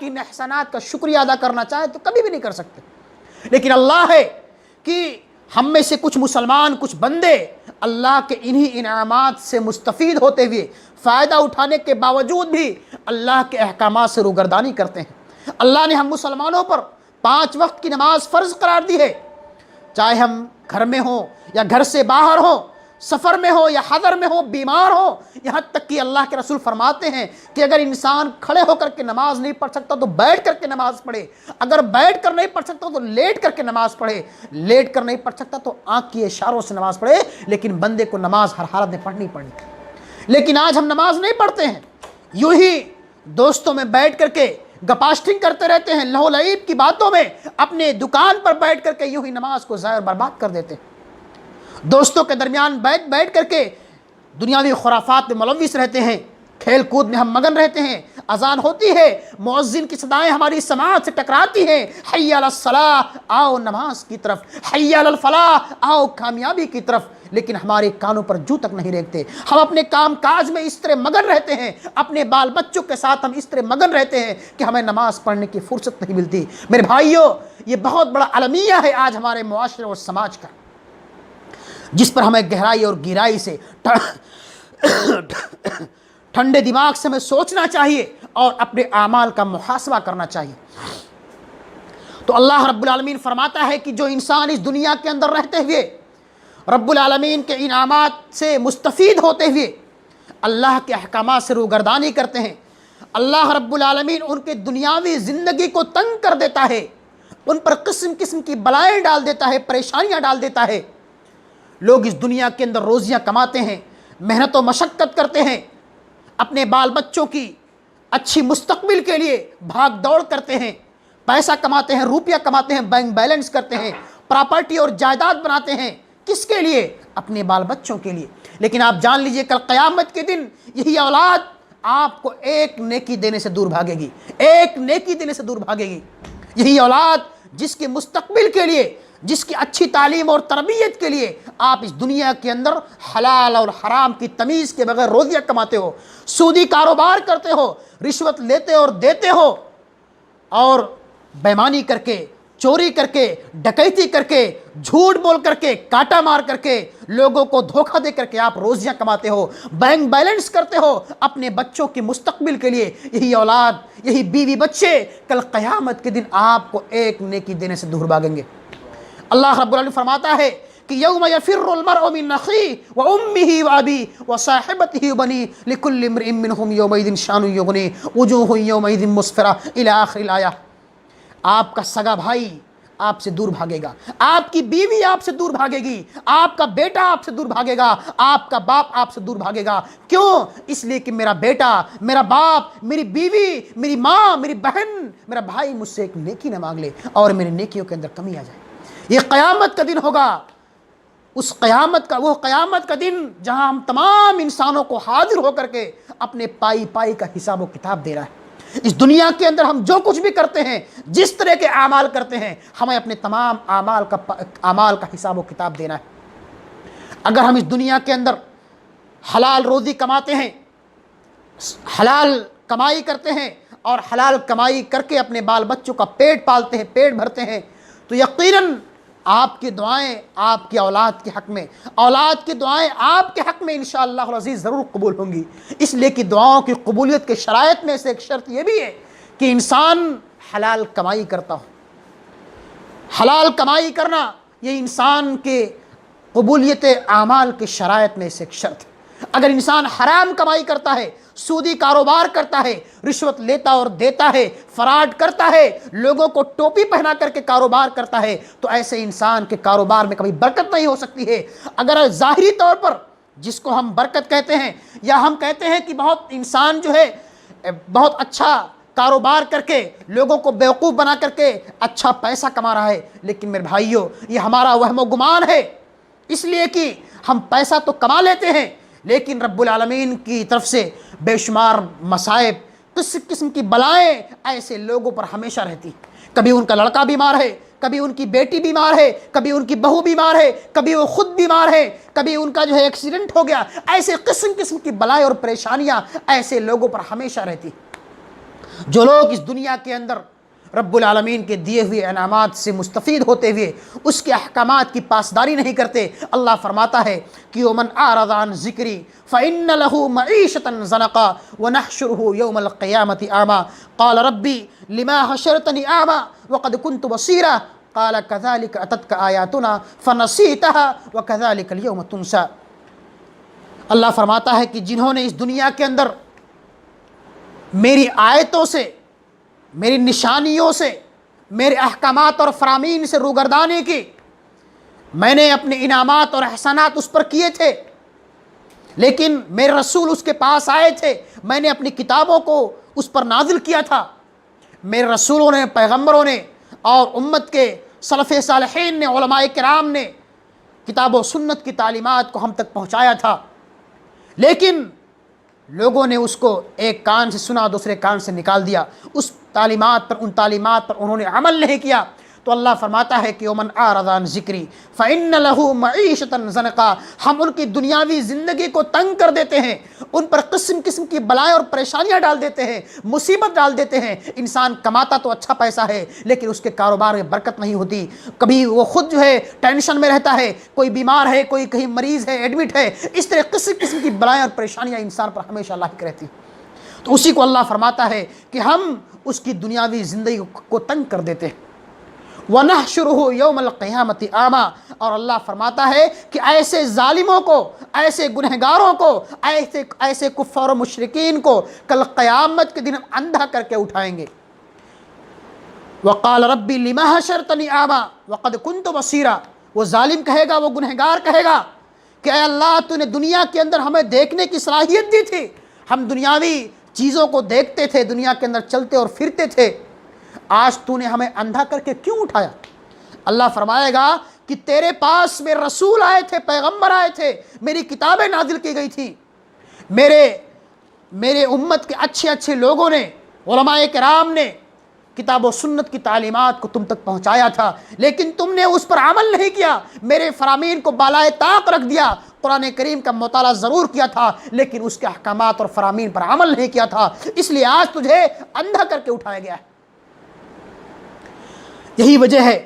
کی ان احسانات کا شکریہ ادا کرنا چاہے تو کبھی بھی نہیں کر سکتے. لیکن اللہ ہے کہ ہم میں سے کچھ مسلمان، کچھ بندے اللہ کے انہی انعامات سے مستفید ہوتے ہوئے، فائدہ اٹھانے کے باوجود بھی اللہ کے احکامات سے روگردانی کرتے ہیں. اللہ نے ہم مسلمانوں پر 5 وقت کی نماز فرض قرار دی ہے، چاہے ہم گھر میں ہوں یا گھر سے باہر ہوں، سفر میں ہو یا حضر میں ہو، بیمار ہو. یہاں تک کہ اللہ کے رسول فرماتے ہیں کہ اگر انسان کھڑے ہو کر کے نماز نہیں پڑھ سکتا تو بیٹھ کر کے نماز پڑھے، اگر بیٹھ کر نہیں پڑھ سکتا تو لیٹ کر کے نماز پڑھے، لیٹ کر نہیں پڑھ سکتا تو آنکھ کی اشاروں سے نماز پڑھے. لیکن بندے کو نماز ہر حالت میں پڑھنی پڑنی. لیکن آج ہم نماز نہیں پڑھتے ہیں، یوں ہی دوستوں میں بیٹھ کر کے گپاشٹنگ کرتے رہتے ہیں، لہو لعیب کی باتوں میں اپنے دکان پر بیٹھ کر کے یوں ہی نماز کو ضائع برباد کر دیتے ہیں. دوستوں کے درمیان بیٹھ کر کے دنیاوی خرافات میں ملوث رہتے ہیں، کھیل کود میں ہم مگن رہتے ہیں. اذان ہوتی ہے، مؤذن کی صدائیں ہماری سماعت سے ٹکراتی ہیں، حی علی الصلاۃ، آؤ نماز کی طرف، حی علی الفلاح، آؤ کامیابی کی طرف. لیکن ہمارے کانوں پر جو تک نہیں ریکتے. ہم اپنے کام کاج میں اس طرح مگن رہتے ہیں، اپنے بال بچوں کے ساتھ ہم اس طرح مگن رہتے ہیں کہ ہمیں نماز پڑھنے کی فرصت نہیں ملتی. میرے بھائیوں، یہ بہت بڑا المیہ ہے آج ہمارے معاشرے اور سماج کا، جس پر ہمیں گہرائی اور گہرائی سے ٹھنڈے دماغ سے ہمیں سوچنا چاہیے اور اپنے اعمال کا محاسبہ کرنا چاہیے. تو اللہ رب العالمین فرماتا ہے کہ جو انسان اس دنیا کے اندر رہتے ہوئے رب العالمین کے انعامات سے مستفید ہوتے ہوئے اللہ کے احکامات سے روگردانی کرتے ہیں، اللہ رب العالمین ان کے دنیاوی زندگی کو تنگ کر دیتا ہے، ان پر قسم قسم کی بلائیں ڈال دیتا ہے، پریشانیاں ڈال دیتا ہے. لوگ اس دنیا کے اندر روزیاں کماتے ہیں، محنت و مشقت کرتے ہیں، اپنے بال بچوں کی اچھی مستقبل کے لیے بھاگ دوڑ کرتے ہیں، پیسہ کماتے ہیں، روپیہ کماتے ہیں، بینک بیلنس کرتے ہیں، پراپرٹی اور جائیداد بناتے ہیں. کس کے لیے؟ اپنے بال بچوں کے لیے. لیکن آپ جان لیجئے کل قیامت کے دن یہی اولاد آپ کو ایک نیکی دینے سے دور بھاگے گی، ایک نیکی دینے سے دور بھاگے گی. یہی اولاد جس کے مستقبل کے لیے، جس کی اچھی تعلیم اور تربیت کے لیے آپ اس دنیا کے اندر حلال اور حرام کی تمیز کے بغیر روزیاں کماتے ہو، سودی کاروبار کرتے ہو، رشوت لیتے اور دیتے ہو، اور بےمانی کر کے، چوری کر کے، ڈکیتی کر کے، جھوٹ بول کر کے، کاٹا مار کر کے، لوگوں کو دھوکہ دے کر کے آپ روزیاں کماتے ہو، بینک بیلنس کرتے ہو اپنے بچوں کی مستقبل کے لیے. یہی اولاد، یہی بیوی بچے کل قیامت کے دن آپ کو ایک نیکی دینے سے دور بھاگیں گے. اللہ رب العالمین فرماتا ہے کہ یوم یفر المرء من اخیہ وامہ وابیہ وصاحبتہ وبنیہ لکل امرئ منہم یومئذ شأن یغنیہ وجوہ یومئذ مسفرہ الی آخر الآیہ. آپ کا سگا بھائی آپ سے دور بھاگے گا، آپ کی بیوی آپ سے دور بھاگے گی، آپ کا بیٹا آپ سے دور بھاگے گا، آپ کا باپ آپ سے دور بھاگے گا. کیوں؟ اس لیے کہ میرا بیٹا، میرا باپ، میری بیوی، میری ماں، میری بہن، میرا بھائی مجھ سے ایک نیکی نہ مانگ لے اور میری نیکیوں کے اندر کمی آ جائے. یہ قیامت کا دن ہوگا، اس قیامت کا، وہ قیامت کا دن جہاں ہم تمام انسانوں کو حاضر ہو کر کے اپنے پائی پائی کا حساب و کتاب دے رہا ہے. اس دنیا کے اندر ہم جو کچھ بھی کرتے ہیں، جس طرح کے اعمال کرتے ہیں، ہمیں اپنے تمام اعمال کا حساب و کتاب دینا ہے. اگر ہم اس دنیا کے اندر حلال روزی کماتے ہیں، حلال کمائی کرتے ہیں اور حلال کمائی کر کے اپنے بال بچوں کا پیٹ پالتے ہیں، پیٹ بھرتے ہیں، تو یقیناً آپ کی دعائیں آپ کی اولاد کے حق میں، اولاد کی دعائیں آپ کے حق میں انشاءاللہ العزیز ضرور قبول ہوں گی. اس لیے کہ دعاؤں کی قبولیت کے شرائط میں سے ایک شرط یہ بھی ہے کہ انسان حلال کمائی کرتا ہو. حلال کمائی کرنا یہ انسان کے قبولیت اعمال کے شرائط میں سے ایک شرط ہے. اگر انسان حرام کمائی کرتا ہے، سودی کاروبار کرتا ہے، رشوت لیتا اور دیتا ہے، فراڈ کرتا ہے، لوگوں کو ٹوپی پہنا کر کے کاروبار کرتا ہے، تو ایسے انسان کے کاروبار میں کبھی برکت نہیں ہو سکتی ہے. اگر ظاہری طور پر جس کو ہم برکت کہتے ہیں، یا ہم کہتے ہیں کہ بہت انسان جو ہے بہت اچھا کاروبار کر کے لوگوں کو بیوقوف بنا کر کے اچھا پیسہ کما رہا ہے، لیکن میرے بھائیوں یہ ہمارا وہم و گمان ہے. اس لیے کہ ہم پیسہ تو کما لیتے ہیں لیکن رب العالمین کی طرف سے بے شمار مصائب، قسم قسم کی بلائیں ایسے لوگوں پر ہمیشہ رہتی. کبھی ان کا لڑکا بیمار ہے، کبھی ان کی بیٹی بیمار ہے، کبھی ان کی بہو بیمار ہے، کبھی وہ خود بیمار ہے، کبھی ان کا جو ہے ایکسیڈنٹ ہو گیا. ایسے قسم قسم کی بلائیں اور پریشانیاں ایسے لوگوں پر ہمیشہ رہتی. جو لوگ اس دنیا کے اندر رب العالمین کے دیے ہوئے انعامات سے مستفید ہوتے ہوئے اس کے احکامات کی پاسداری نہیں کرتے، اللہ فرماتا ہے کہ وَمَنْ أَعْرَضَ عَنْ ذِكْرِي فَإِنَّ لَهُ مَعِيشَةً ضَنْكًا وَنَحْشُرُهُ يَوْمَ الْقِيَامَةِ أَعْمَى قَالَ رَبِّي لِمَا حَشَرْتَنِي أَعْمَى وَقَدْ كُنْتُ بَصِيرًا قَالَ كَذَلِكَ أَتَتْكَ آيَاتُنَا فَنَسِيتَهَا وَكَذَلِكَ الْيَوْمَ تُنْسَى۔ اللہ فرماتا ہے کہ جنہوں نے اس دنیا کے اندر میری آیتوں سے، میری نشانیوں سے، میرے احکامات اور فرامین سے روگردانی کی، میں نے اپنے انعامات اور احسانات اس پر کیے تھے، لیکن میرے رسول اس کے پاس آئے تھے، میں نے اپنی کتابوں کو اس پر نازل کیا تھا، میرے رسولوں نے، پیغمبروں نے اور امت کے سلف صالحین نے، علماء کرام نے کتاب و سنت کی تعلیمات کو ہم تک پہنچایا تھا، لیکن لوگوں نے اس کو ایک کان سے سنا دوسرے کان سے نکال دیا، اس تعلیمات پر، ان تعلیمات پر انہوں نے عمل نہیں کیا۔ تو اللہ فرماتا ہے کہ وَمَنْ أَعْرَضَ عَنْ ذِكْرِي فَإِنَّ لَهُ مَعِيشَةً ضَنْكًا، ہم ان کی دنیاوی زندگی کو تنگ کر دیتے ہیں، ان پر قسم قسم کی بلائیں اور پریشانیاں ڈال دیتے ہیں، مصیبت ڈال دیتے ہیں۔ انسان کماتا تو اچھا پیسہ ہے لیکن اس کے کاروبار میں برکت نہیں ہوتی، کبھی وہ خود جو ہے ٹینشن میں رہتا ہے، کوئی بیمار ہے، کوئی کہیں مریض ہے، ایڈمٹ ہے، اس طرح قسم قسم کی بلائیں اور پریشانیاں انسان پر ہمیشہ لاحق رہتی۔ تو اسی کو اللہ فرماتا ہے کہ ہم اس کی دنیاوی زندگی کو تنگ کر دیتے ہیں۔ وَنَحْشُرُهُ يَوْمَ الْقِيَامَةِ أَعْمَى، اور اللہ فرماتا ہے کہ ایسے ظالموں کو، ایسے گنہگاروں کو، ایسے کفار و مشرکین کو کل قیامت کے دن ہم اندھا کر کے اٹھائیں گے۔ وَقَالَ رَبِّ لِمَا حَشَرْتَنِي أَعْمَى وَقَدْ كُنْتُ بَصِيرًا، وہ ظالم کہے گا، وہ گنہگار کہے گا کہ اے اللہ تو نے دنیا کے اندر ہمیں دیکھنے کی صلاحیت دی تھی، ہم دنیاوی چیزوں کو دیکھتے تھے، دنیا کے اندر چلتے اور پھرتے تھے، آج تو نے ہمیں اندھا کر کے کیوں اٹھایا؟ اللہ فرمائے گا کہ تیرے پاس میرے رسول آئے تھے، پیغمبر آئے تھے، میری کتابیں نازل کی گئی تھی، میرے امت کے اچھے اچھے لوگوں نے، علماء کرام نے کتاب و سنت کی تعلیمات کو تم تک پہنچایا تھا، لیکن تم نے اس پر عمل نہیں کیا، میرے فرامین کو بالائے طاق رکھ دیا، قرآن کریم کا مطالعہ ضرور کیا تھا لیکن اس کے احکامات اور فرامین پر عمل نہیں کیا تھا، اس لیے آج تجھے اندھا کر کے اٹھایا گیا ہے۔ یہی وجہ ہے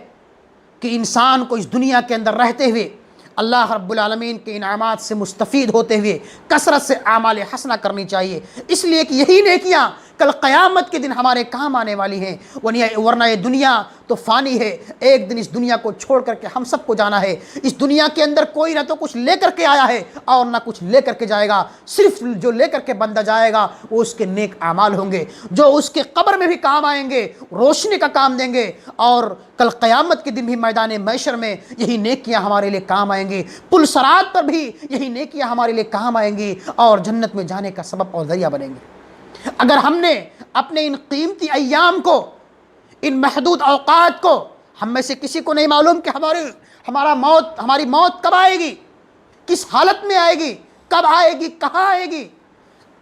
کہ انسان کو اس دنیا کے اندر رہتے ہوئے اللہ رب العالمین کے انعامات سے مستفید ہوتے ہوئے کثرت سے اعمال حسنہ کرنی چاہیے، اس لیے کہ یہی نیکیاں کل قیامت کے دن ہمارے کام آنے والی ہیں، ورنہ یہ دنیا تو فانی ہے، ایک دن اس دنیا کو چھوڑ کر کے ہم سب کو جانا ہے۔ اس دنیا کے اندر کوئی نہ تو کچھ لے کر کے آیا ہے اور نہ کچھ لے کر کے جائے گا، صرف جو لے کر کے بندہ جائے گا وہ اس کے نیک اعمال ہوں گے، جو اس کے قبر میں بھی کام آئیں گے، روشنی کا کام دیں گے، اور کل قیامت کے دن بھی میدان محشر میں یہی نیکیاں ہمارے لیے کام آئیں گی، پل صراط پر بھی یہی نیکیاں ہمارے لیے کام آئیں گی اور جنت میں جانے کا سبب اور ذریعہ بنیں گے۔ اگر ہم نے اپنے ان قیمتی ایام کو، ان محدود اوقات کو، ہم میں سے کسی کو نہیں معلوم کہ ہماری موت کب آئے گی، کس حالت میں آئے گی، کب آئے گی، کہاں آئے گی۔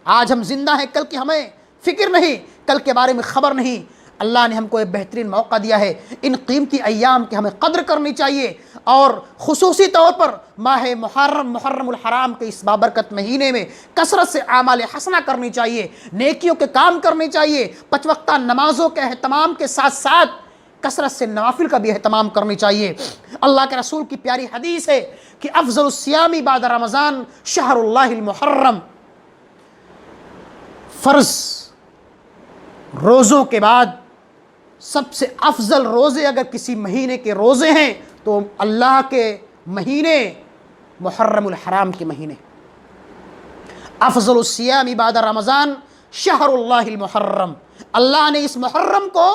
آج ہم زندہ ہیں، کل کی ہمیں فکر نہیں، کل کے بارے میں خبر نہیں۔ اللہ نے ہم کو ایک بہترین موقع دیا ہے، ان قیمتی ایام کی ہمیں قدر کرنی چاہیے، اور خصوصی طور پر ماہ محرم الحرام کے اس بابرکت مہینے میں کثرت سے اعمال حسنہ کرنی چاہیے، نیکیوں کے کام کرنے چاہیے، 5 وقتہ نمازوں کے اہتمام کے ساتھ ساتھ کثرت سے نوافل کا بھی اہتمام کرنی چاہیے۔ اللہ کے رسول کی پیاری حدیث ہے کہ افضل الصیام بعد رمضان شہر اللہ المحرم، فرض روزوں کے بعد سب سے افضل روزے اگر کسی مہینے کے روزے ہیں تو اللہ کے مہینے محرم الحرام کے مہینے، افضل الصیام بعد رمضان شہر اللہ المحرم، اللہ نے اس محرم کو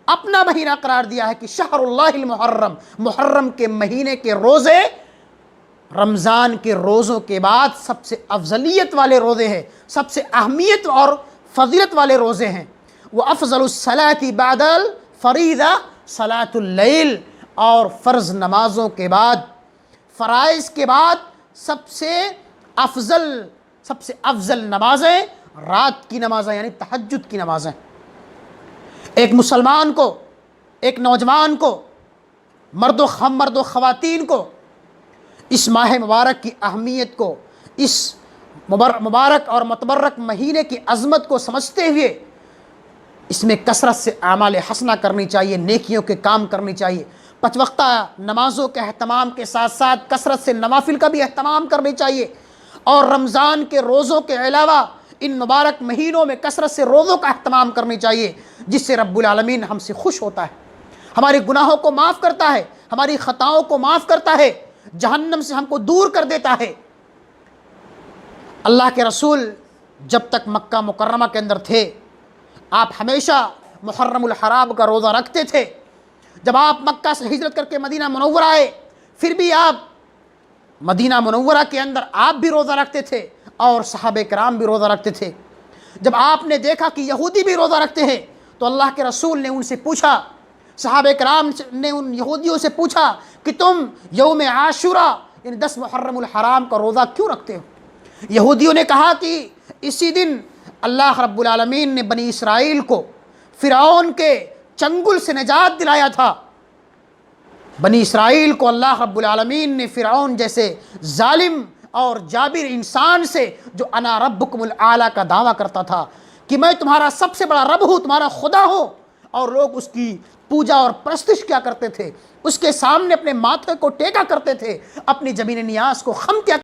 اپنا مہینہ قرار دیا ہے کہ شہر اللہ المحرم، محرم کے مہینے کے روزے رمضان کے روزوں کے بعد سب سے افضلیت والے روزے ہیں، سب سے اہمیت اور فضیلت والے روزے ہیں۔ وَأَفْضَلُ الصَّلَاةِ بَعْدَ الْفَرِيضَةِ صلاۃ اللیل، اور فرض نمازوں کے بعد، فرائض کے بعد سب سے افضل نمازیں رات کی نمازیں، یعنی تہجد کی نمازیں۔ ایک مسلمان کو، ایک نوجوان کو، مرد و خواتین کو اس ماہ مبارک کی اہمیت کو، اس مبارک اور متبرک مہینے کی عظمت کو سمجھتے ہوئے اس میں کثرت سے اعمال حسنہ کرنی چاہیے، نیکیوں کے کام کرنی چاہیے، 5 وقتہ نمازوں کے اہتمام کے ساتھ ساتھ کثرت سے نوافل کا بھی اہتمام کرنی چاہیے، اور رمضان کے روزوں کے علاوہ ان مبارک مہینوں میں کثرت سے روزوں کا اہتمام کرنی چاہیے، جس سے رب العالمین ہم سے خوش ہوتا ہے، ہمارے گناہوں کو معاف کرتا ہے، ہماری خطاؤں کو معاف کرتا ہے، جہنم سے ہم کو دور کر دیتا ہے۔ اللہ کے رسول جب تک مکہ مکرمہ کے اندر تھے، آپ ہمیشہ محرم الحرام کا روزہ رکھتے تھے۔ جب آپ مکہ سے ہجرت کر کے مدینہ منورہ آئے، پھر بھی آپ مدینہ منورہ کے اندر آپ بھی روزہ رکھتے تھے اور صحابہ کرام بھی روزہ رکھتے تھے۔ جب آپ نے دیکھا کہ یہودی بھی روزہ رکھتے ہیں تو اللہ کے رسول نے ان سے پوچھا، صحابہ کرام نے ان یہودیوں سے پوچھا کہ تم یوم عاشورہ یعنی 10 محرم الحرام کا روزہ کیوں رکھتے ہو؟ یہودیوں نے کہا کہ اسی دن اللہ رب العالمین نے بنی اسرائیل کو فرعون کے چنگل سے نجات دلایا تھا۔ بنی اسرائیل کو اللہ رب العالمین نے فرعون جیسے ظالم اور جابر انسان سے، جو انا ربکم الاعلی کا دعویٰ کرتا تھا کہ میں تمہارا سب سے بڑا رب ہوں، تمہارا خدا ہوں، اور لوگ اس کی پوجا اور پرستش کیا کرتے تھے، اس کے سامنے اپنے ماتھے کو ٹیکا کرتے تھے، اپنی زمین نیاز کو خم کیا